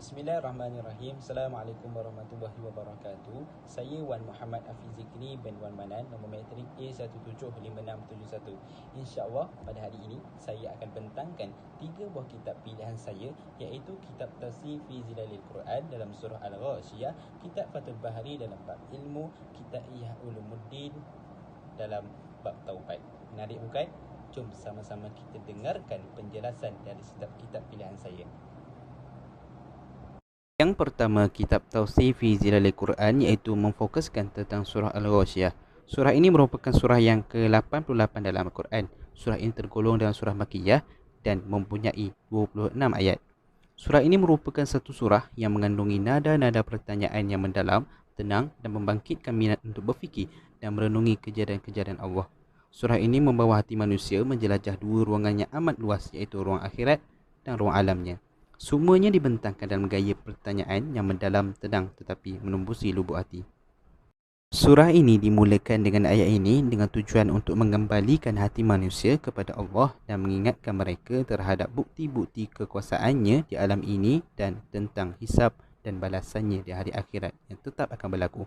Bismillahirrahmanirrahim. Assalamualaikum warahmatullahi wabarakatuh. Saya Wan Muhammad Hafiz Zikri bin Wan Manan, nombor matrik A175671. InsyaAllah pada hari ini saya akan bentangkan 3 buah kitab pilihan saya, iaitu kitab Tafsir fi Zilalil Quran dalam surah Al-Ghashiyah, kitab Fathul Bahari dalam bab ilmu, kitab Ihya Ulumuddin dalam bab taubat. Menarik bukan? Jom sama-sama kita dengarkan penjelasan dari setiap kitab pilihan saya. Yang pertama, kitab Tafsir fi Zilalil Quran, iaitu memfokuskan tentang surah Al-Ghashiyah. Surah ini merupakan surah yang ke-88 dalam Al-Quran. Surah ini tergolong dalam surah Makkiyah dan mempunyai 26 ayat. Surah ini merupakan satu surah yang mengandungi nada-nada pertanyaan yang mendalam, tenang dan membangkitkan minat untuk berfikir dan merenungi kejadian-kejadian Allah. Surah ini membawa hati manusia menjelajah dua ruangan yang amat luas, iaitu ruang akhirat dan ruang alamnya. Semuanya dibentangkan dalam gaya pertanyaan yang mendalam, tenang tetapi menembusi lubuk hati. Surah ini dimulakan dengan ayat ini dengan tujuan untuk mengembalikan hati manusia kepada Allah dan mengingatkan mereka terhadap bukti-bukti kekuasaannya di alam ini dan tentang hisab dan balasannya di hari akhirat yang tetap akan berlaku.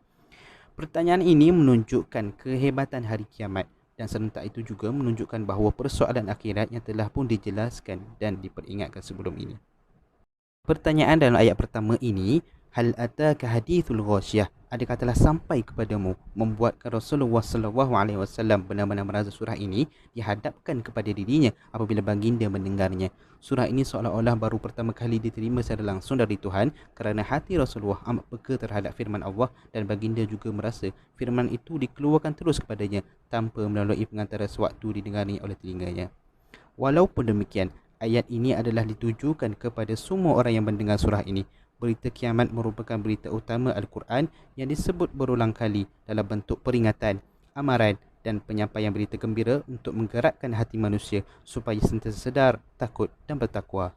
Pertanyaan ini menunjukkan kehebatan hari kiamat dan serentak itu juga menunjukkan bahawa persoalan akhirat yang telah pun dijelaskan dan diperingatkan sebelum ini. Pertanyaan dalam ayat pertama ini, hal ataka hadithul ghashiyah, adakah telah sampai kepadamu, membuatkan Rasulullah SAW benar-benar merasa surah ini dihadapkan kepada dirinya apabila baginda mendengarnya. Surah ini seolah-olah baru pertama kali diterima secara langsung dari Tuhan kerana hati Rasulullah amat peka terhadap firman Allah dan baginda juga merasa firman itu dikeluarkan terus kepadanya tanpa melalui pengantara sewaktu didengarnya oleh telinganya. Walaupun demikian, ayat ini adalah ditujukan kepada semua orang yang mendengar surah ini. Berita kiamat merupakan berita utama Al-Quran yang disebut berulang kali dalam bentuk peringatan, amaran dan penyampaian berita gembira untuk menggerakkan hati manusia supaya sentiasa sedar, takut dan bertakwa.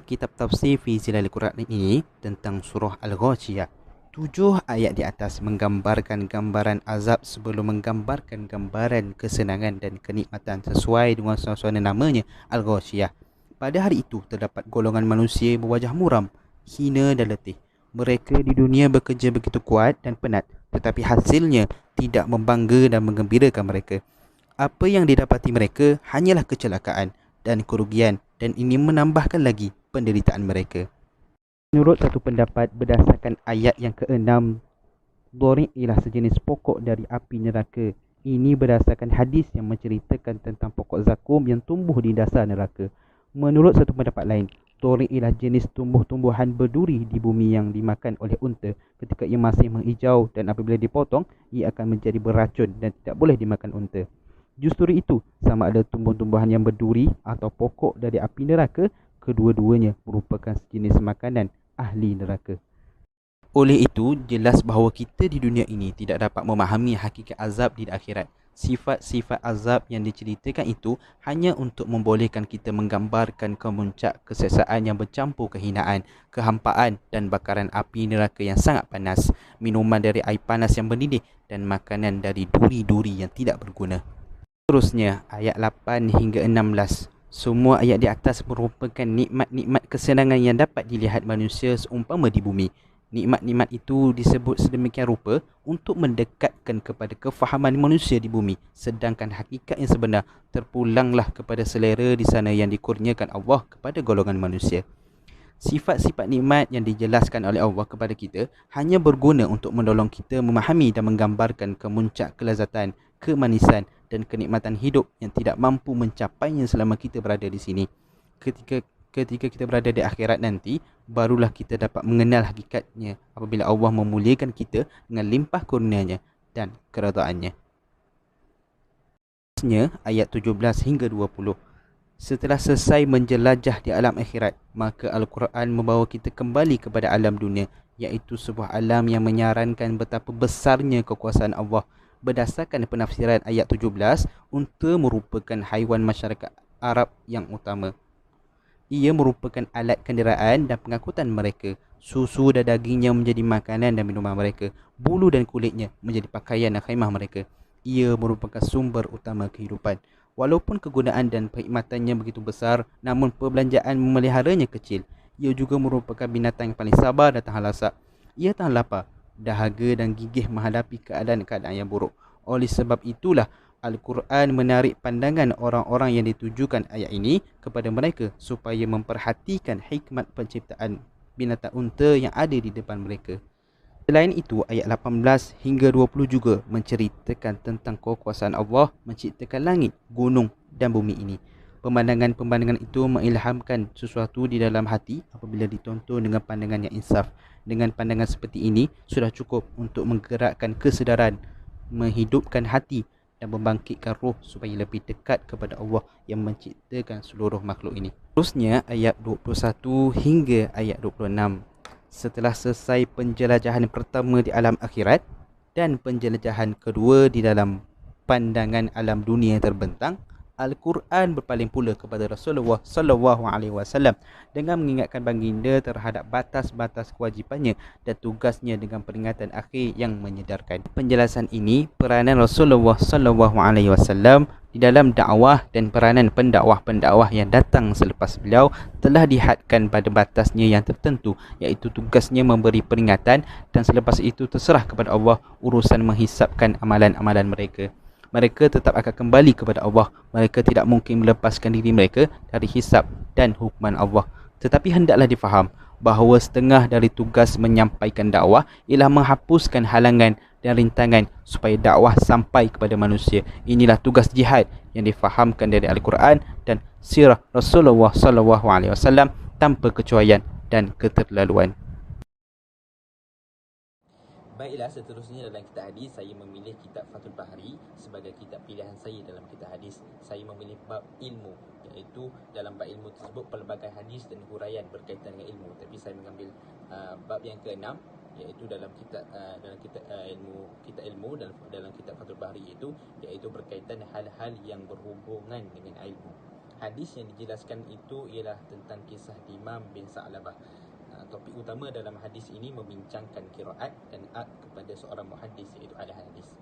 Kitab Tafsir fi Zilalil Quran ini tentang surah Al-Ghashiyah. 7 ayat di atas menggambarkan gambaran azab sebelum menggambarkan gambaran kesenangan dan kenikmatan sesuai dengan suasana namanya Al-Ghashiyah. Pada hari itu terdapat golongan manusia berwajah muram, hina dan letih. Mereka di dunia bekerja begitu kuat dan penat, tetapi hasilnya tidak membangga dan menggembirakan mereka. Apa yang didapati mereka hanyalah kecelakaan dan kerugian, dan ini menambahkan lagi penderitaan mereka. Menurut satu pendapat berdasarkan ayat yang ke-6, Dhari' ialah sejenis pokok dari api neraka. Ini berdasarkan hadis yang menceritakan tentang pokok zakum yang tumbuh di dasar neraka. Menurut satu pendapat lain, Dhari' ialah jenis tumbuh-tumbuhan berduri di bumi yang dimakan oleh unta ketika ia masih menghijau, dan apabila dipotong, ia akan menjadi beracun dan tidak boleh dimakan unta. Justru itu, sama ada tumbuh-tumbuhan yang berduri atau pokok dari api neraka, kedua-duanya merupakan sejenis makanan ahli neraka. Oleh itu, jelas bahawa kita di dunia ini tidak dapat memahami hakikat azab di akhirat. Sifat-sifat azab yang diceritakan itu hanya untuk membolehkan kita menggambarkan kemuncak kesesaan yang bercampur kehinaan, kehampaan dan bakaran api neraka yang sangat panas, minuman dari air panas yang mendidih dan makanan dari duri-duri yang tidak berguna. Seterusnya, ayat 8 hingga 16. Semua ayat di atas merupakan nikmat-nikmat kesenangan yang dapat dilihat manusia seumpama di bumi. Nikmat-nikmat itu disebut sedemikian rupa untuk mendekatkan kepada kefahaman manusia di bumi, sedangkan hakikat yang sebenar terpulanglah kepada selera di sana yang dikurniakan Allah kepada golongan manusia. Sifat-sifat nikmat yang dijelaskan oleh Allah kepada kita hanya berguna untuk menolong kita memahami dan menggambarkan kemuncak kelazatan, kemanisan dan kenikmatan hidup yang tidak mampu mencapainya selama kita berada di sini. Ketika kita berada di akhirat nanti, barulah kita dapat mengenal hakikatnya apabila Allah memuliakan kita dengan limpah kurnianya dan keredaannya. Ayat 17 hingga 20. Setelah selesai menjelajah di alam akhirat, maka Al-Quran membawa kita kembali kepada alam dunia, iaitu sebuah alam yang menyarankan betapa besarnya kekuasaan Allah. Berdasarkan penafsiran ayat 17, unta merupakan haiwan masyarakat Arab yang utama. Ia merupakan alat kenderaan dan pengangkutan mereka. Susu dan dagingnya menjadi makanan dan minuman mereka. Bulu dan kulitnya menjadi pakaian dan khemah mereka. Ia merupakan sumber utama kehidupan. Walaupun kegunaan dan perkhidmatannya begitu besar, namun perbelanjaan memeliharanya kecil. Ia juga merupakan binatang yang paling sabar dan tahan lasak. Ia tahan lapar, dahaga dan gigih menghadapi keadaan-keadaan yang buruk. Oleh sebab itulah Al-Quran menarik pandangan orang-orang yang ditujukan ayat ini kepada mereka supaya memperhatikan hikmat penciptaan binatang unta yang ada di depan mereka. Selain itu, ayat 18 hingga 20 juga menceritakan tentang kekuasaan Allah menciptakan langit, gunung dan bumi ini. Pemandangan-pemandangan itu mengilhamkan sesuatu di dalam hati apabila ditonton dengan pandangan yang insaf. Dengan pandangan seperti ini, sudah cukup untuk menggerakkan kesedaran, menghidupkan hati dan membangkitkan roh supaya lebih dekat kepada Allah yang menciptakan seluruh makhluk ini. Terusnya, ayat 21 hingga ayat 26. Setelah selesai penjelajahan pertama di alam akhirat dan penjelajahan kedua di dalam pandangan alam dunia yang terbentang, Al-Quran berpaling pula kepada Rasulullah sallallahu alaihi wasallam dengan mengingatkan baginda terhadap batas-batas kewajipannya dan tugasnya dengan peringatan akhir yang menyedarkan. Penjelasan ini peranan Rasulullah sallallahu alaihi wasallam di dalam dakwah dan peranan pendakwah-pendakwah yang datang selepas beliau telah dihadkan pada batasnya yang tertentu, iaitu tugasnya memberi peringatan dan selepas itu terserah kepada Allah urusan menghisapkan amalan-amalan mereka. Mereka tetap akan kembali kepada Allah. Mereka tidak mungkin melepaskan diri mereka dari hisap dan hukuman Allah. Tetapi hendaklah difaham bahawa setengah dari tugas menyampaikan dakwah ialah menghapuskan halangan dan rintangan supaya dakwah sampai kepada manusia. Inilah tugas jihad yang difahamkan dari Al-Quran dan sirah Rasulullah sallallahu alaihi wasallam tanpa kecuaian dan keterlaluan. Baiklah, seterusnya dalam kitab hadis, saya memilih kitab Fathul Bahri sebagai kitab pilihan saya dalam kitab hadis. Saya memilih bab ilmu, iaitu dalam bab ilmu tersebut pelbagai hadis dan huraian berkaitan dengan ilmu. Tapi saya mengambil bab yang ke-6, iaitu dalam kitab ilmu dalam kitab Fathul Bahri iaitu berkaitan hal-hal yang berhubungan dengan ilmu. Hadis yang dijelaskan itu ialah tentang kisah Imam bin Sa'labah. Topik utama dalam hadis ini membincangkan qiraat dan ad kepada seorang muhaddis, iaitu ahli hadis.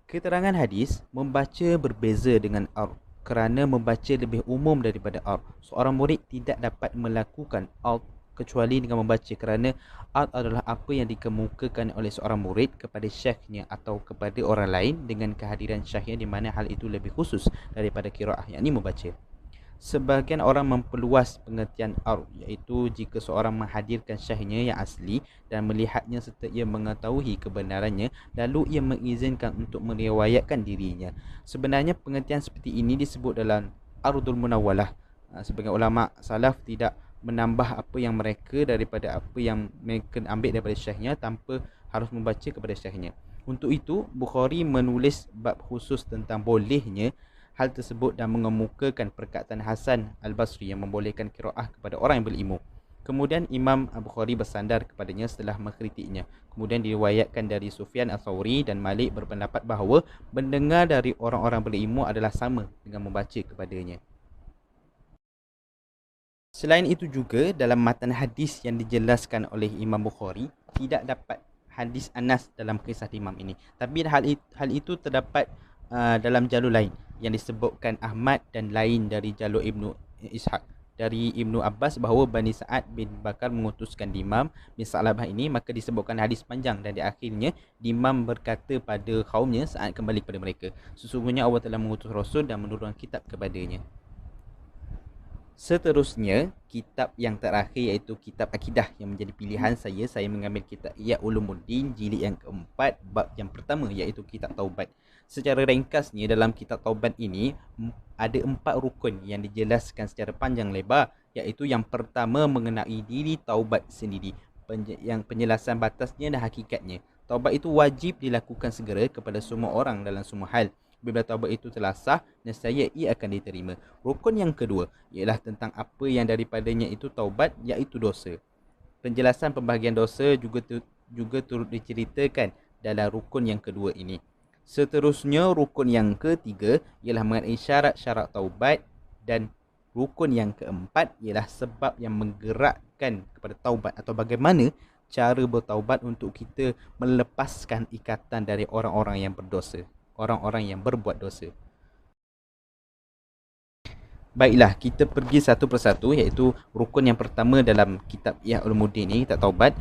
Keterangan hadis membaca berbeza dengan ar kerana membaca lebih umum daripada ar. Seorang murid tidak dapat melakukan ar kecuali dengan membaca, kerana ar adalah apa yang dikemukakan oleh seorang murid kepada syekhnya atau kepada orang lain dengan kehadiran syekhnya, di mana hal itu lebih khusus daripada qiraah, yakni membaca. Sebahagian orang memperluas pengertian ar, iaitu jika seorang menghadirkan syekhnya yang asli dan melihatnya serta ia mengetahui kebenarannya, lalu ia mengizinkan untuk meriwayatkan dirinya. Sebenarnya pengertian seperti ini disebut dalam Ardul Munawwalah. Sebagian ulama salaf tidak menambah apa yang mereka daripada apa yang mereka ambil daripada syekhnya tanpa harus membaca kepada syekhnya. Untuk itu, Bukhari menulis bab khusus tentang bolehnya hal tersebut dan mengemukakan perkataan Hasan Al-Basri yang membolehkan qiraah kepada orang yang berilmu. Kemudian Imam Bukhari bersandar kepadanya setelah mengkritiknya. Kemudian diriwayatkan dari Sufyan Al-Thawri dan Malik berpendapat bahawa mendengar dari orang-orang berilmu adalah sama dengan membaca kepadanya. Selain itu juga, dalam matan hadis yang dijelaskan oleh Imam Bukhari, tidak dapat hadis Anas dalam kisah Imam ini. Tapi hal itu terdapat dalam jalur lain yang disebutkan Ahmad dan lain dari jalur Ibnu Ishaq dari Ibnu Abbas bahawa Bani Sa'ad bin Bakar mengutuskan Imam bin Sa'labah ini, maka disebutkan hadis panjang dan di akhirnya Imam berkata pada kaumnya saat kembali kepada mereka, sesungguhnya Allah telah mengutus Rasul dan menurunkan kitab kepadanya. Seterusnya, kitab yang terakhir iaitu kitab akidah yang menjadi pilihan saya. Saya mengambil kitab Ihya Ulumuddin jilid yang keempat, bab yang pertama iaitu kitab Taubat. Secara ringkasnya, dalam kitab Taubat ini ada 4 rukun yang dijelaskan secara panjang lebar, iaitu yang pertama mengenai diri taubat sendiri, yang penjelasan batasnya dan hakikatnya. Taubat itu wajib dilakukan segera kepada semua orang dalam semua hal. Bila taubat itu telah sah, nescaya ia akan diterima. Rukun yang kedua ialah tentang apa yang daripadanya itu taubat, iaitu dosa. Penjelasan pembahagian dosa juga turut diceritakan dalam rukun yang kedua ini. Seterusnya, rukun yang ketiga ialah mengenai syarat-syarat taubat, dan rukun yang keempat ialah sebab yang menggerakkan kepada taubat atau bagaimana cara bertaubat untuk kita melepaskan ikatan dari orang-orang yang berdosa, orang-orang yang berbuat dosa. Baiklah, kita pergi satu persatu, iaitu rukun yang pertama dalam kitab Ihya Ulumuddin ni, kitab taubat.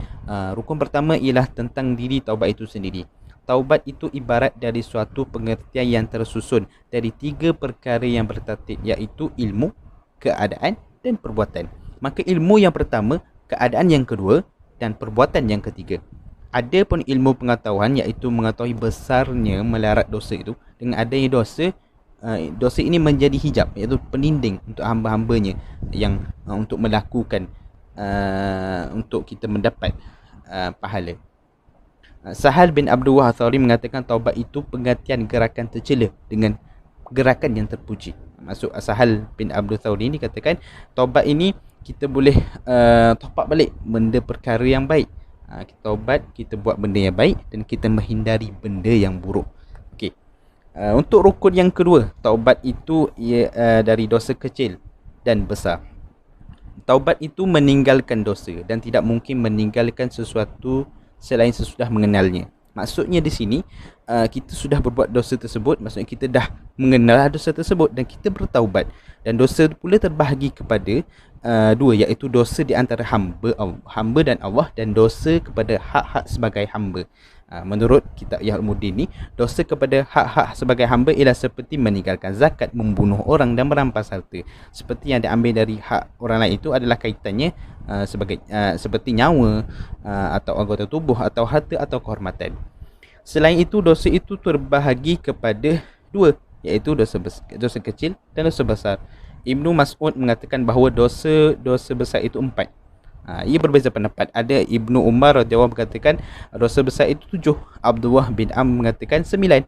Rukun pertama ialah tentang diri taubat itu sendiri. Taubat itu ibarat dari suatu pengertian yang tersusun dari 3 perkara yang bertertib, iaitu ilmu, keadaan dan perbuatan. Maka ilmu yang pertama, keadaan yang kedua dan perbuatan yang ketiga. Ada pun ilmu pengetahuan, iaitu mengetahui besarnya melarat dosa itu. Dengan adanya dosa ini menjadi hijab, iaitu peninding untuk hamba-hambanya yang untuk melakukan untuk kita mendapat pahala. Sahal bin Abdul Wahab mengatakan taubat itu pengantian gerakan tercela dengan gerakan yang terpuji. Maksud Sahal bin Abdul Thawri ini katakan taubat ini kita boleh topak balik benda perkara yang baik. Kita taubat, kita buat benda yang baik dan kita menghindari benda yang buruk. Okey. Untuk rukun yang kedua, taubat itu dari dosa kecil dan besar. Taubat itu meninggalkan dosa dan tidak mungkin meninggalkan sesuatu selain sesudah mengenalnya. Maksudnya di sini kita sudah berbuat dosa tersebut, maksudnya kita dah mengenal dosa tersebut dan kita bertaubat. Dan dosa pula terbahagi kepada dua, iaitu dosa di antara hamba dan Allah, dan dosa kepada hak-hak sebagai hamba. Menurut kitab Ihya Ulumuddin ni, dosa kepada hak-hak sebagai hamba ialah seperti meninggalkan zakat, membunuh orang dan merampas harta. Seperti yang diambil dari hak orang lain itu adalah kaitannya seperti nyawa atau anggota tubuh atau harta atau kehormatan. Selain itu, dosa itu terbahagi kepada dua, iaitu dosa kecil dan dosa besar. Ibnu Mas'ud mengatakan bahawa dosa besar itu 4. Ia berbeza pendapat. Ada Ibnu Umar radhiyallahu mengatakan dosa besar itu 7. Abdullah bin Amr mengatakan 9.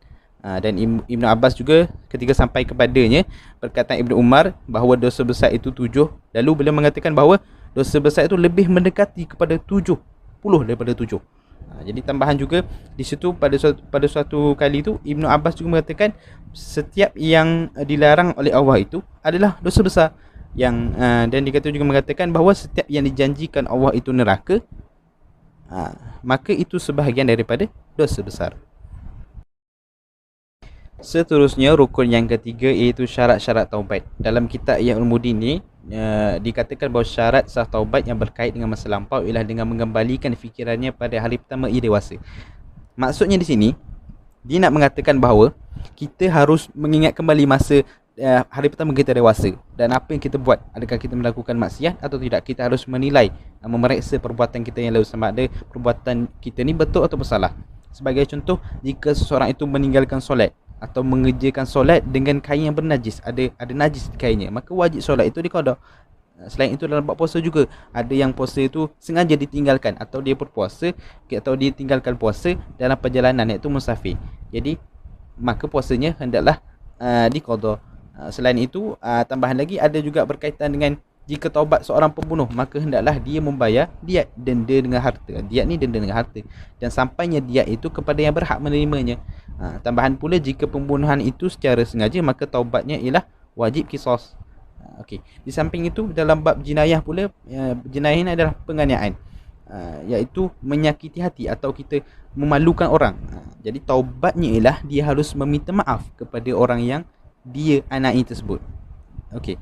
Dan Ibnu Abbas juga ketika sampai kepadanya perkataan Ibnu Umar bahawa dosa besar itu 7, lalu beliau mengatakan bahawa dosa besar itu lebih mendekati kepada 70 daripada 7. Jadi tambahan juga di situ pada suatu kali itu Ibnu Abbas juga mengatakan setiap yang dilarang oleh Allah itu adalah dosa besar. Dan dikata juga mengatakan bahawa setiap yang dijanjikan Allah itu neraka, maka itu sebahagian daripada dosa besar. Seterusnya, rukun yang ketiga iaitu syarat-syarat taubat. Dalam kitab Ihya Ulumuddin ni dikatakan bahawa syarat sah taubat yang berkait dengan masa lampau ialah dengan mengembalikan fikirannya pada hari pertama ia dewasa. Maksudnya di sini dia nak mengatakan bahawa kita harus mengingat kembali masa hari pertama kita dewasa dan apa yang kita buat. Adakah kita melakukan maksiat atau tidak? Kita harus menilai, memeriksa perbuatan kita yang lalu sama ada perbuatan kita ni betul atau bersalah. Sebagai contoh, jika seseorang itu meninggalkan solat atau mengerjakan solat dengan kain yang bernajis, ada najis di kainnya, maka wajib solat itu diqada. Selain itu, dalam bab puasa juga ada yang puasa itu sengaja ditinggalkan atau dia berpuasa atau dia tinggalkan puasa dalam perjalanan, iaitu musafir. Jadi maka puasanya hendaklah diqada. Selain itu, tambahan lagi ada juga berkaitan dengan jika taubat seorang pembunuh, maka hendaklah dia membayar diat, denda dengan harta. Diat ni denda dengan harta, dan sampainya diat itu kepada yang berhak menerimanya. Tambahan pula, jika pembunuhan itu secara sengaja, maka taubatnya ialah wajib qisas. Okey. Di samping itu, dalam bab jenayah pula, jenayah ini adalah penganiayaan, iaitu menyakiti hati atau kita memalukan orang. Jadi taubatnya ialah dia harus meminta maaf kepada orang yang dia anai tersebut. Okey.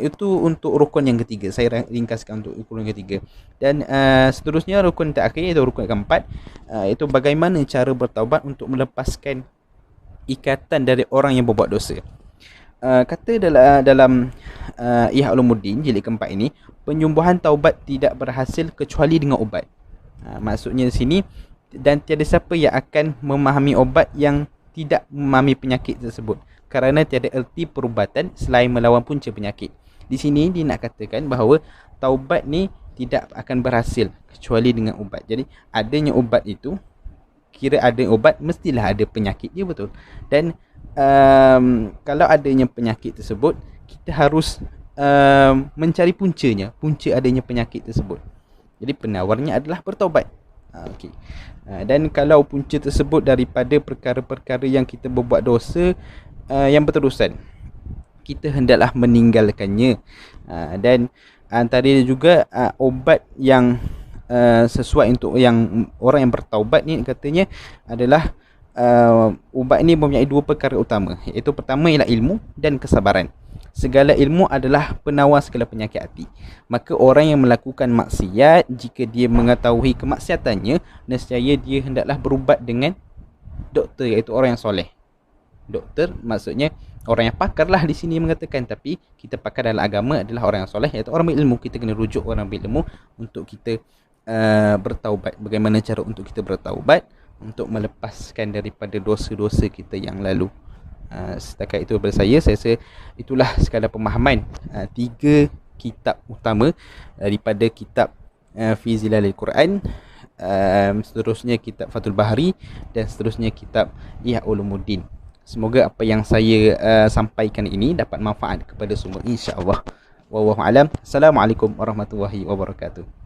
Itu untuk rukun yang ketiga. Saya ringkaskan untuk rukun yang ketiga. Dan seterusnya rukun terakhir iaitu rukun keempat, iaitu bagaimana cara bertaubat untuk melepaskan ikatan dari orang yang berbuat dosa. Kata dalam Ihya Ulumuddin jilid keempat ini, penyembuhan taubat tidak berhasil kecuali dengan ubat. Maksudnya di sini, dan tiada siapa yang akan memahami obat yang tidak memahami penyakit tersebut, kerana tiada erti perubatan selain melawan punca penyakit. Di sini dia nak katakan bahawa taubat ni tidak akan berhasil kecuali dengan ubat. Jadi adanya ubat itu, kira ada ubat, mestilah ada penyakit dia, betul. Dan kalau adanya penyakit tersebut, kita harus mencari puncanya, punca adanya penyakit tersebut. Jadi penawarnya adalah bertaubat. Okey. Dan kalau punca tersebut daripada perkara-perkara yang kita berbuat dosa yang berterusan, kita hendaklah meninggalkannya. Dan antara juga obat yang sesuai untuk yang orang yang bertaubat ni, katanya adalah ubat ini mempunyai dua perkara utama, iaitu pertama ialah ilmu dan kesabaran. Segala ilmu adalah penawar segala penyakit hati. Maka orang yang melakukan maksiat, jika dia mengetahui kemaksiatannya, nescaya dia hendaklah berubat dengan doktor, iaitu orang yang soleh. Doktor maksudnya orang yang pakar lah di sini mengatakan, tapi kita pakar dalam agama adalah orang yang soleh, iaitu orang berilmu. Kita kena rujuk orang berilmu untuk kita bertaubat. Bagaimana cara untuk kita bertaubat, untuk melepaskan daripada dosa-dosa kita yang lalu. Setakat itu daripada saya rasa itulah sekadar pemahaman 3 kitab utama daripada kitab Fi Zilalil Quran, seterusnya kitab Fathul Bahari, dan seterusnya kitab Ihya Ulumuddin. Semoga apa yang saya sampaikan ini dapat manfaat kepada semua, insya-Allah. Wallahu a'lam. Assalamualaikum warahmatullahi wabarakatuh.